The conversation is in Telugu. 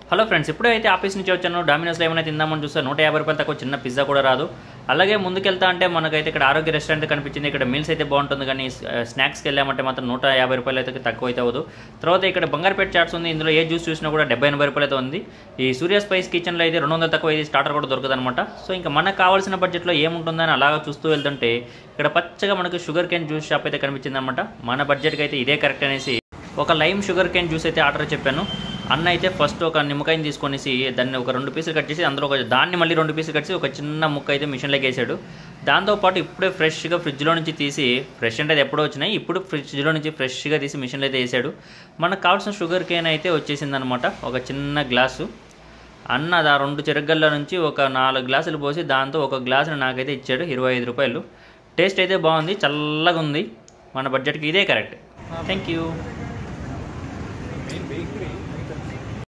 హలో ఫ్రెండ్స్, ఇప్పుడైతే ఆఫీస్ నుంచి వచ్చాను. డామినోస్లో ఏమైనా తిందామని చూస్తే 150 రూపాయలు తక్కువ చిన్న పిజ్జా కూడా రాదు. అలాగే ముందుకెళ్తా అంటే మనకైతే ఇక్కడ ఆరోగ్య రెస్టారెంట్ కనిపించింది. ఇక్కడ మీల్స్ అయితే బాగుంటుంది, కానీ స్నాక్స్కి వెళ్ళామంటే మాత్రం 150 రూపాయలు అయితే తక్కువ అయితే అవ్వదు. తర్వాత ఇక్కడ బంగారుపేట చాట్స్ ఉంది. ఇందులో ఏ జ్యూస్ చూసినా కూడా 70-80 రూపాయలు అయితే ఉంది. ఈ సూర్య స్పైస్ కిచెన్లో అయితే 200 తక్కువ ఇది స్టార్టర్ కూడా దొరకదు అనమాట. సో ఇంకా మనకు కావాల్సిన బడ్జెట్లో ఏముంటుందని అలాగా చూస్తూ వెళ్తుంటే ఇక్కడ పచ్చగా మనకు షుగర్ కేన్ జ్యూస్ షాప్ అయితే కనిపించింది అనమాట. మన బడ్జెట్కి అయితే ఇదే కరెక్ట్ అనేసి ఒక లైమ్ షుగర్ కేన్ జ్యూస్ అయితే ఆర్డర్ చెప్పాను. అన్న అయితే ఫస్ట్ ఒక నిమ్మకాయని తీసుకొనేసి దాన్ని ఒక 2 పీసులు కట్ చేసి అందులో దాన్ని మళ్ళీ 2 పీసులు కట్ చేసి ఒక చిన్న ముక్క అయితే మిషన్లోకి వేసాడు. దాంతోపాటు ఇప్పుడే ఫ్రెష్గా ఫ్రిడ్జ్లో నుంచి తీసి, ఫ్రెష్ అంటే అది ఎప్పుడో వచ్చినాయి, ఇప్పుడు ఫ్రిడ్జ్లో నుంచి ఫ్రెష్గా తీసి మిషన్లో అయితే వేసాడు. మనకు కావాల్సిన షుగర్ కేన్ అయితే వచ్చేసిందనమాట. ఒక చిన్న గ్లాసు అన్న ఆ 2 చెరగల్ల నుంచి ఒక 4 గ్లాసులు పోసి దాంతో ఒక గ్లాసును నాకైతే ఇచ్చాడు. 25 రూపాయలు. టేస్ట్ అయితే బాగుంది, చల్లగా ఉంది. మన బడ్జెట్కి ఇదే కరెక్ట్. Thank you.